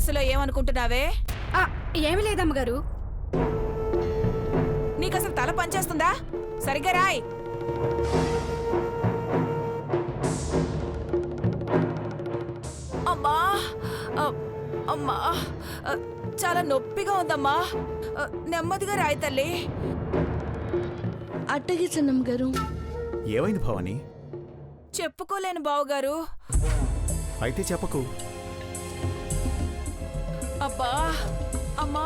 మనసులో ఏమనుకుంటున్నావే? ఏమి లేదమ్మగారు. నీకసలు తల పనిచేస్తుందా? సరిగ్గా రాయ్. అమ్మా అమ్మా, చాలా నొప్పిగా ఉందమ్మా. నెమ్మదిగా రాయి తల్లి. అట్టగే చిన్నమ్మ గారు. ఏమైంది భవాని? చెప్పుకోలేను బావగారు. అయితే చెప్పకు. అబ్బా అమ్మా.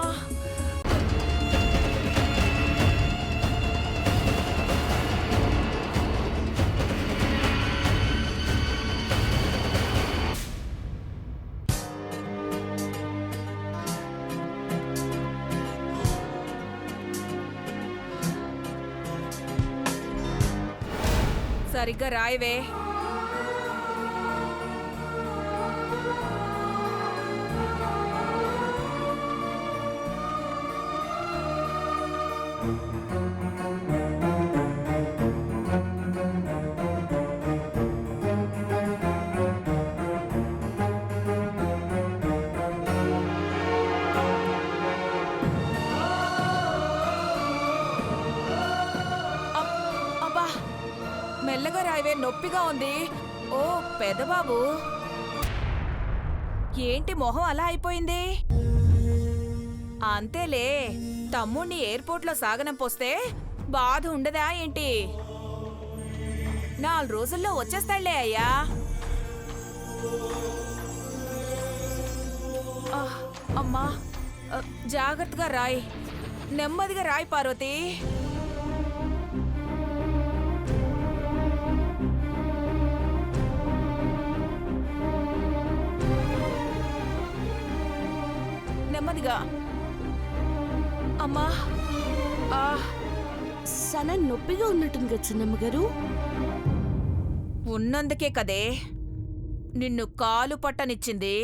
సరిగ్గా రాయవే. మెల్లగా రాయవే, నొప్పిగా ఉంది. ఓ పెదబాబు, ఏంటి మొహం అలా అయిపోయింది? అంతేలే, తమ్ముణ్ణి ఎయిర్పోర్ట్లో సాగనంపోస్తే బాధ ఉండదా ఏంటి? 4 రోజుల్లో వచ్చేస్తాళ్లే అయ్యా. అమ్మా, జాగ్రత్తగా రాయ్, నెమ్మదిగా రాయ్ పార్వతి. నెమ్మదిగా. అమ్మా, చాలా నొప్పిగా ఉన్నట్టుంది కదా చిన్నమ్మ గారు. ఉన్నందుకే కదే నిన్ను కాలు పట్టనిచ్చింది.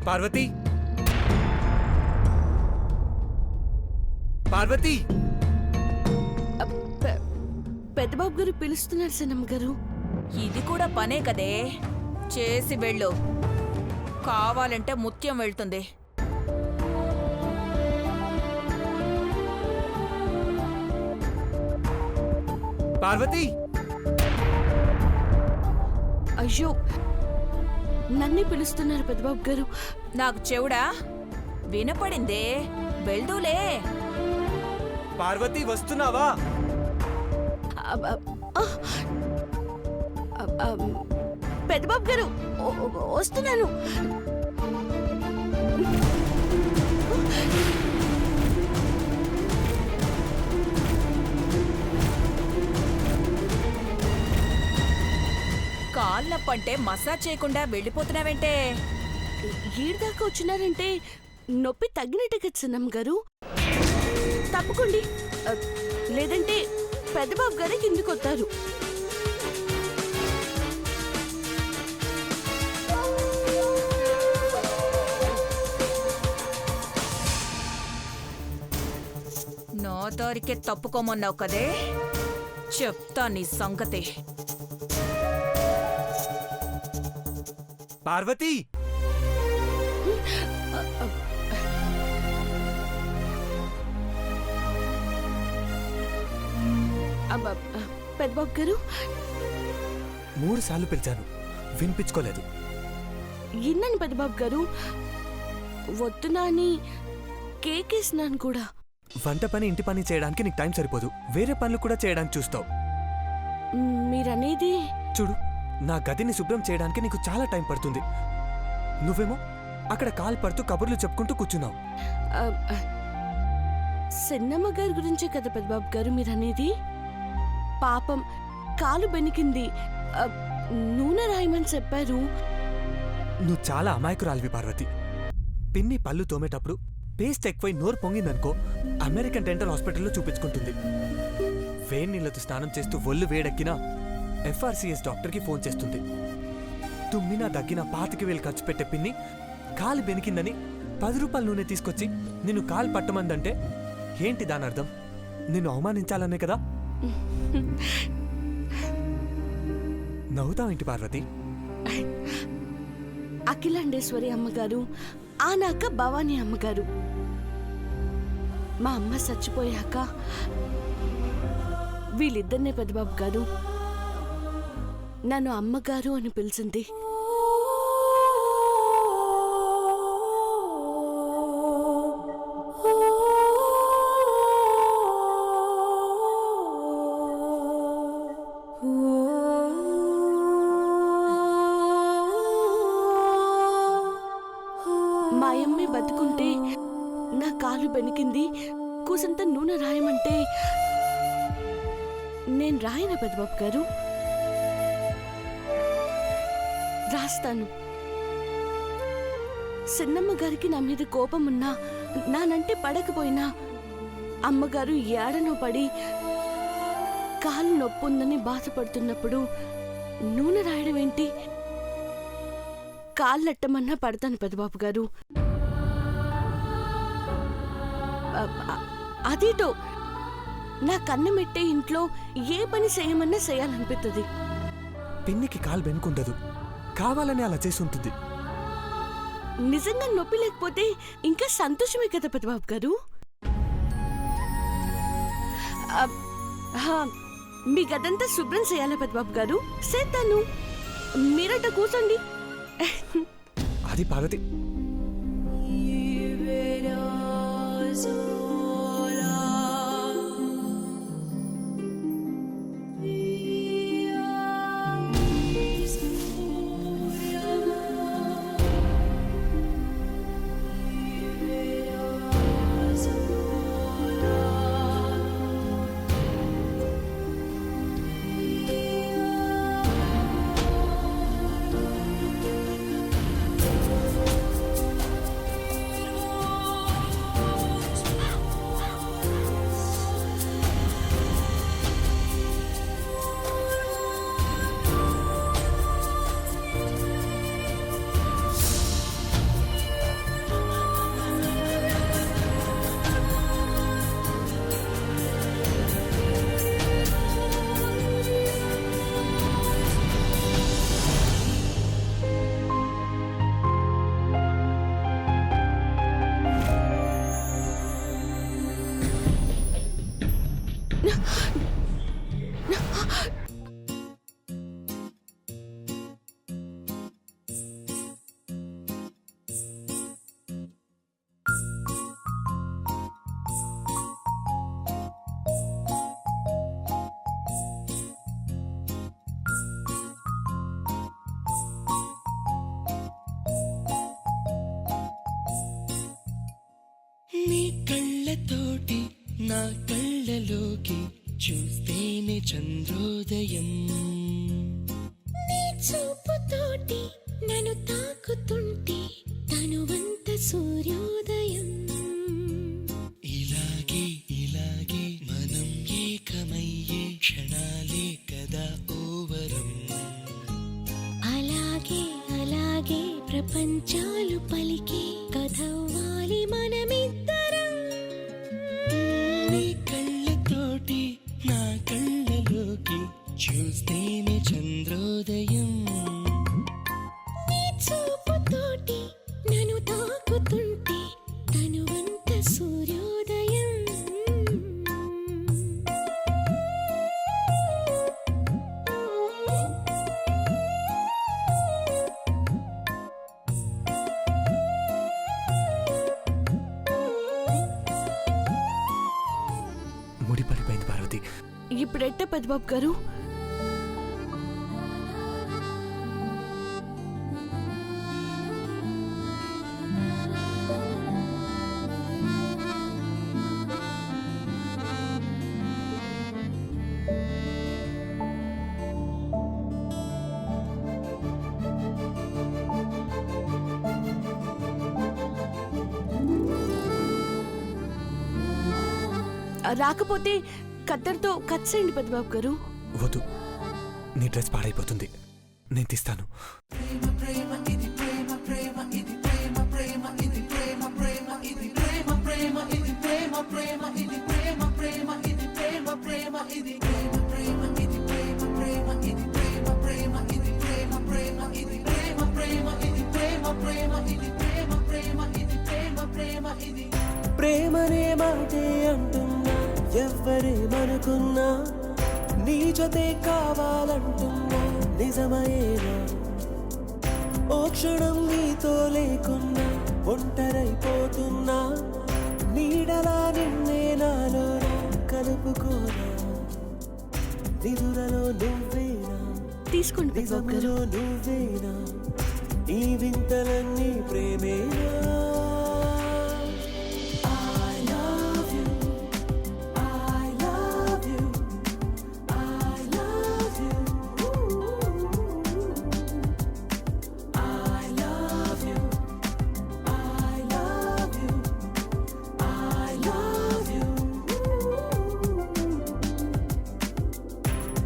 పార్వతి, పార్వతి. పెద్దబాబు గారు పిలుస్తున్నారు చిన్నమ్మ గారు. ఇది కూడా పనే కదే, చేసి వెళ్ళు. కావాలంటే ముత్యం వెళ్తుంది. పార్వతి, అయ్యో, నన్నే పిలుస్తున్నారు పెద్దబాబు గారు. నాకు చెవుడా వినపడిందే, వెళ్దూలే. పార్వతి వస్తున్నావా? పెద్దబాబు గారు వస్తున్నాను. కాళ్ళప్పంటే మసాజ్ చేయకుండా వెళ్ళిపోతున్నావేంటే? ఈడదాకా వచ్చినారంటే నొప్పి తగ్గినట్టే కదా చిన్నమ్మ గారు. తప్పుకోండి, లేదంటే పెద్దబాబు గారే కిందికి వస్తారు. నా దారికే తప్పుకోమన్నావు కదే, చెప్తా నీ సంగతి. పార్వతి, పెద్దబాబు గారు 3 సార్లు పిలిచాను, వినిపించుకోలేదు. ఇన్నాను పెద్దబాబు గారు. వద్దునా అని కేకేసినాను కూడా. వంట పని, ఇంటి పని చేయడానికి నీకు టైం సరిపోదు. వేరే పనులు కూడా చేయడానికి చూస్తావు. మీరనేది చూడు, నా గదిని శుభ్రం చేయడానికి నీకు చాలా టైం పడుతుంది. నువ్వేమో అక్కడ కాలు పడుతూ కబుర్లు చెప్పుకుంటూ కూర్చున్నావు. చిన్నమ్మ గారి గురించే కదా పెద్దబాబు గారు మీరనేది. పాపం కాలు బెనికింది, నూనె రాయమని చెప్పారు. నువ్వు చాలా అమాయకురాలివి పార్వతి. పిన్ని పళ్ళు తోమేటప్పుడు పేస్ట్ ఎక్కువై నోరు పొంగిందనుకో అమెరికన్ డెంటల్ హాస్పిటల్లో చూపించుకుంటుంది. వేడి నీళ్ళతో స్నానం చేస్తూ ఒళ్ళు వేడెక్కినా FRCS డాక్టర్కి ఫోన్ చేస్తుంది. తుమ్మినా దగ్గినా 25,000 ఖర్చు పెట్టే పిన్ని కాలు బెనికిందని 10 రూపాయల నూనె తీసుకొచ్చి నిన్ను కాలు పట్టమందంటే ఏంటి దాని అర్థం? నిన్ను అవమానించాలనే కదా? నవ్వుతావేంటి పార్వతి? అఖిలాండేశ్వరి అమ్మగారు, ఆనాక భవానీ అమ్మగారు. మా అమ్మ చచ్చిపోయాక వీళ్ళిద్దరినే పెద్దబాబు గారు నన్ను అమ్మగారు అని పిలిచింది. మా అమ్మే బతుకుంటే నా కాలు బెనికింది, కూసంత నూనె రాయమంటే నేను రాయన పెద్దబాబు గారు? రాస్తాను. చిన్నమ్మ గారికి నా మీద కోపం ఉన్నా, నానంటే పడకపోయినా అమ్మగారు ఏడనో పడి కాలు నొప్పుందని బాధపడుతున్నప్పుడు నూనె రాయడం ఏంటి? కాళ్ళట్టమన్నా పడతాను పెద్దబాబు గారు. అదేటో నా కన్ను మెట్టే ఇంట్లో ఏ పని చేయమన్నా చేయాలనిపిస్తుంది. పిన్నికి కాలు బెనుకుండదు, కావాలని అలా చేసి ఉంటుంది. నిజంగా నొప్పి లేకపోతే ఇంకా సంతోషమే కదా పెద్దబాబు గారు. మీ గదంతా శుభ్రం చేయాలా పెద్దబాబు గారు? చేస్తాను, మీరట కూర్చోండి. అది పార్వతి. నీ కళ్ళతోటి నా కళ్ళలోకి చూస్తేనే చంద్రోదయం, నీ చూపుతోటి నన్ను తాకుతుంటే తనువంత సూర్యోదయం. ఇలాగే ఇలాగే మనం ఏకమయ్యే క్షణాలే కదా ఓవరం. అలాగే అలాగే ప్రపంచాలు పలికే కథవ్వాలి మనమిద్దరం. నీ కళ్ళతోటి నా కళ్ళలోకి చూస్తేనే చంద్రోదయం, నీ చూపుతోటి నన్ను తాకుతుంటే తనువంత సూర్యోదయం. ముడి పడిపోయింది పార్వతి. ఇప్పుడెట్ట పెద్దబాబు గారు? రాకపోతే కత్తెరతో కట్ చేయండి పెద్దబాబు గారు. వద్దు, నీ డ్రెస్ పాడైపోతుంది, నేను తీస్తాను. ప్రేమనే మాటే అంటున్నా, ఎవ్వరేమనుకున్నా నీ జతే కావాలంటున్నా నిజమయేనా? ఓ క్షణం నీతో లేకున్నా ఒంటరైపోతున్నా, నీడలా నిన్నే నాలో కలుపుకోనా? నిదురలో నువ్వేనా, తీసుకోండి పెద్దబాబు గారు. నిజములో నువ్వేనా, ఈ వింతలన్నీ ప్రేమేనా?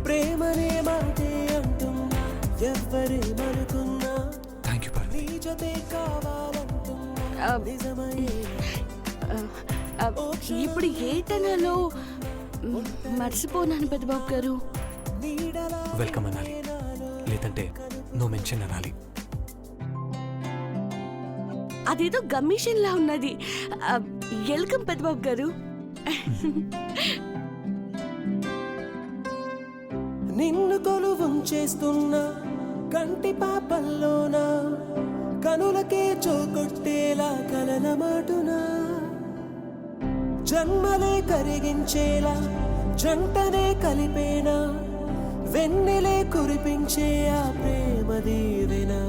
ప్రేమనే మాటే అంటున్నా, ఎవ్వరేమనుకున్నా థ్యాంక్ యూ పార్వతి. నీ జతే కావాలంటున్నా ఆ, నిజమయేనా? ఆ, ఇప్పుడు ఏ టనలో మర్చిపోనాను పెద్దబాబు గారు. నీడలా వెల్కమ్ అనాలి, లేదంటే నో మెన్షన్ అనాలి. అదేదో గమ్మీషన్ లా ఉన్నది. వెల్కమ్ పెద్దబాబు గారు. నిన్ను కొలువుంచేస్తున్నా కంటి పాపల్లోనా, కనులకే చోకొట్టేలా కలల మాటునా, జన్మలే కరిగించేలా జంటనే కలిపేనా, వెన్నెలే కురిపించే ఆ ప్రేమ దీవెనా?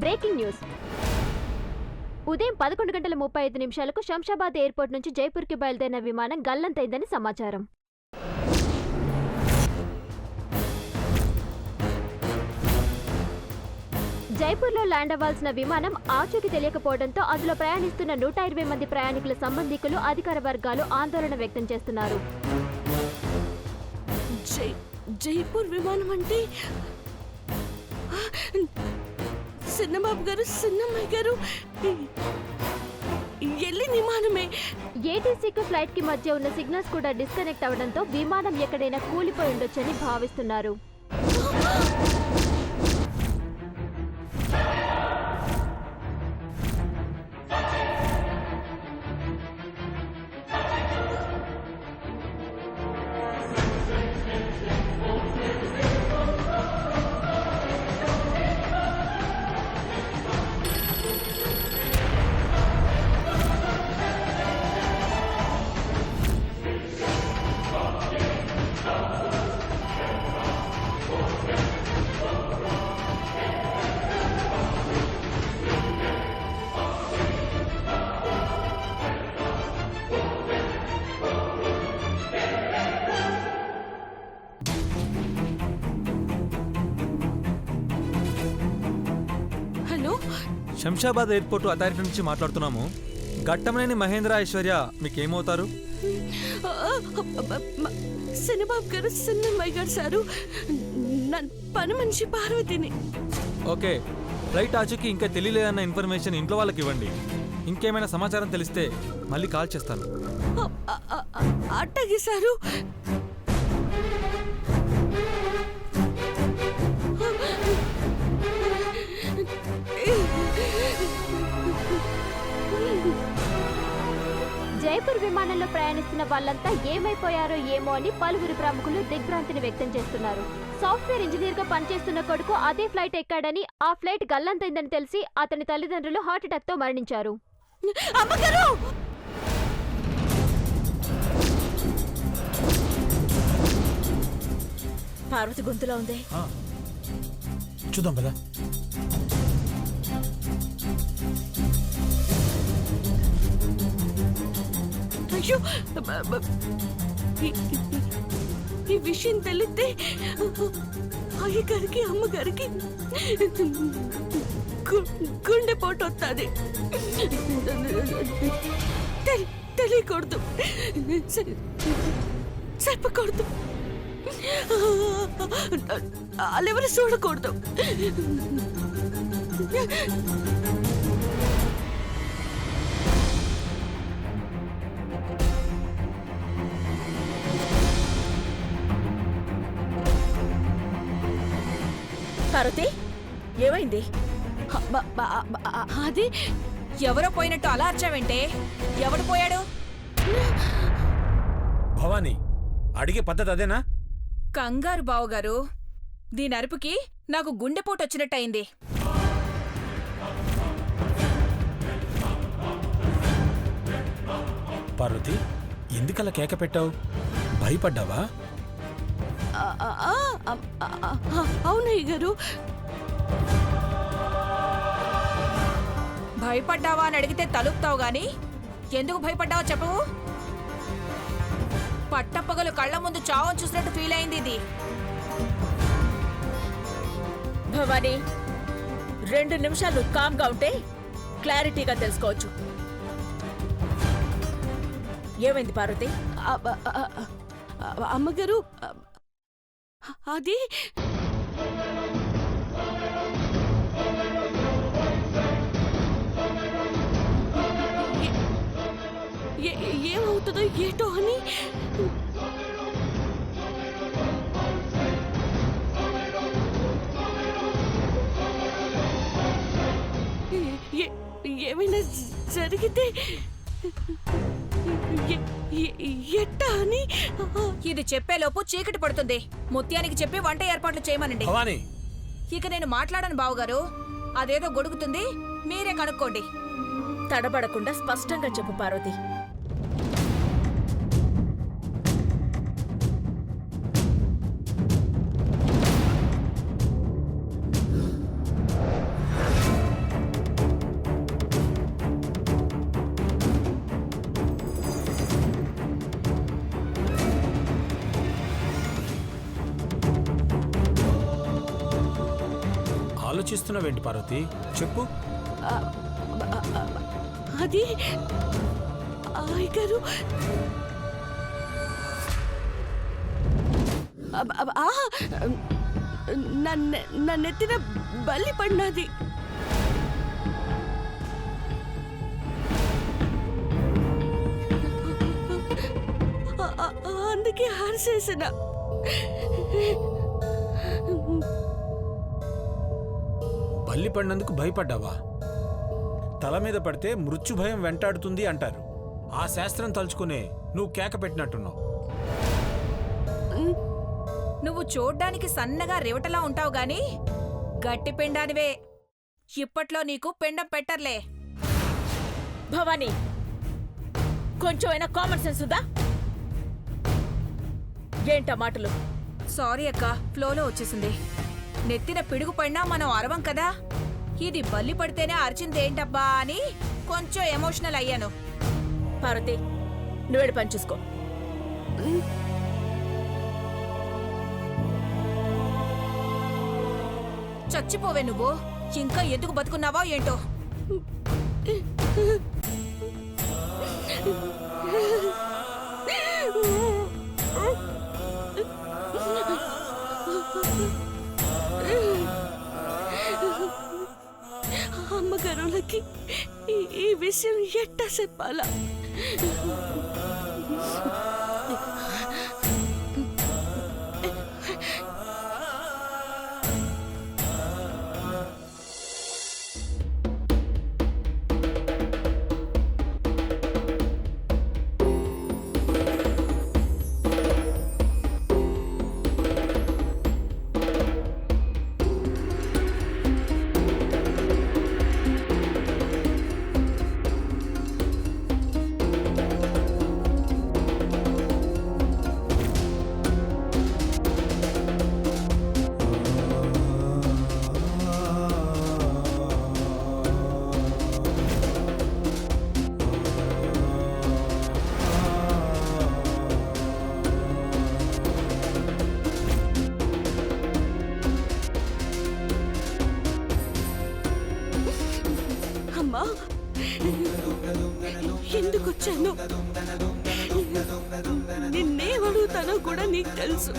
Breaking news. ఉదయం 11:35 శంషాబాద్ ఎయిర్పోర్ట్ నుంచి జైపూర్కి బయలుదేరిన విమానం గల్లంతైందని సమాచారం. జైపూర్లో ల్యాండ్ అవ్వాల్సిన విమానం ఆచూకీ తెలియకపోవడంతో అందులో ప్రయాణిస్తున్న 120 మంది ప్రయాణికుల సంబంధికులు, అధికార వర్గాలు ఆందోళన వ్యక్తం చేస్తున్నారు. జైపూర్ విమానం అంటే చిన్నబాబు గారు, చిన్నమ్మాయి గారు ఎల్లి విమానమే. ఏటీసీకి ఫ్లైట్ కి మధ్య ఉన్న సిగ్నల్స్ కూడా డిస్కనెక్ట్ అవడంతో విమానం ఎక్కడైనా కూలిపోయి ఉండొచ్చని భావిస్తున్నారు. శంషాబాద్ ఎయిర్పోర్ట్ అథారిటీ నుంచి మాట్లాడుతున్నాము. ఘట్టమనేని మహేంద్ర, ఐశ్వర్య మీకేమవుతారు? చిన్నబాబు గారు, చిన్నమ్మాయి గారు సారు, పని మనిషి పార్వతిని. ఓకే, ఫ్లైట్ ఆచూకీ ఇంకా తెలియలేదన్న ఇన్ఫర్మేషన్ ఇంట్లో వాళ్ళకి ఇవ్వండి. ఇంకేమైనా సమాచారం తెలిస్తే మళ్ళీ కాల్ చేస్తాను. అట్టగి సారు. జైపూర్ విమానంలో ప్రయాణిస్తున్న వాళ్ళంతా ఏమైపోయారో ఏమో అని పలువురు ప్రముఖులు దిగ్భ్రాంతిని వ్యక్తం చేస్తున్నారు. సాఫ్ట్వేర్ ఇంజనీర్ గా పనిచేస్తున్న కొడుకు అదే ఫ్లైట్ ఎక్కాడని, ఆ ఫ్లైట్ గల్లంతైందని తెలిసి అతని తల్లిదండ్రులు హార్ట్అటాక్ తో మరణించారు. పార్వతి గొంతులో ఉంది. చూద్దాం కదా. అయ్యో ఈ విషయం తెలిస్తే అయ్యగారికి అమ్మగారికి గుండెపోటు వస్తుంది. తెలియకూడదు, చెప్పకూడదు, వాళ్ళెవరు చూడకూడదు. పార్వతి, ఏమైంది? అది ఎవరో పోయినట్టు అలా అర్చావేంటే? ఎవడు పోయాడు? భవానీ, అడిగే పద్ధతి అదేనా? కంగారు బావగారు, దీని అరుపుకి నాకు గుండెపోటు వచ్చినట్టయింది. పార్వతి, ఎందుకలా కేక పెట్టావు? భయపడ్డావా? అవునయ్య గారు. భయపడ్డావా అని అడిగితే తలుపుతావు గాని ఎందుకు భయపడ్డావో చెప్పవు. పట్టపగలు కళ్ళ ముందు చావం చూసినట్టు ఫీల్ అయింది ఇది. భవానీ, 2 నిమిషాలు కామ్గా ఉంటే క్లారిటీగా తెలుసుకోవచ్చు. ఏమైంది పార్వతి? అమ్మగారు, అది ఏమవుతుందో ఏటో అని ఏమైనా జరిగితే ఎట్టా అని. ఇది చెప్పేలోపు చీకటి పడుతుంది. ముత్యానికి చెప్పి వంట ఏర్పాట్లు చేయమనండి. భవానీ, ఇక నేను మాట్లాడను బావగారు. అదేదో గొడుగుతుంది, మీరే కనుక్కోండి. తడబడకుండా స్పష్టంగా చెప్పు పార్వతి. ఆలోచిస్తున్నావేంటి పార్వతి? చెప్పు. అది అయ్యగారు, నన్నెత్తిన బల్లి పడినది. అందుకే హార్సేసిన. బల్లి పడినందుకు భయపడ్డావా? తల మీద పడితే మృత్యు భయం వెంటాడుతుంది అంటారు. ఆ శాస్త్రం తలుచుకునే నువ్వు కేక పెట్టినట్టున్నావు. నువ్వు చూడ్డానికి సన్నగా రివటలా ఉంటావు గాని గట్టి పిండానివే. ఇప్పట్లో నీకు పిండం పెట్టర్లే. భవానీ, కొంచెం అయినా కామన్ సెన్స్ ఉందా? ఏంటా మాటలు? సారీ అక్క, ఫ్లోలో వచ్చేసింది. నెత్తిన పిడుగు పడినా మనం అరవం కదా. ఇది బల్లి పడితేనే అరిచిందేంటబ్బా అని కొంచెం ఎమోషనల్ అయ్యాను. పార్వతి, నువ్వేడు పని చూసుకో. చచ్చిపోవే నువ్వు. ఇంకా ఎందుకు బతుకున్నావో ఏంటో. అమ్మగారులకి ఈ విషయం ఎట్టా చెప్పాలా? నీకు తెలుసు.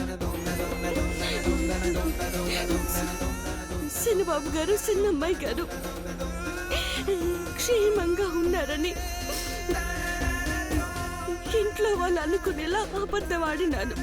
చిన్నబాబు గారు చిన్నమ్మాయి గారు క్షేమంగా ఉన్నారని ఇంట్లో వాళ్ళు అనుకునేలా అబద్ధం ఆడినాను.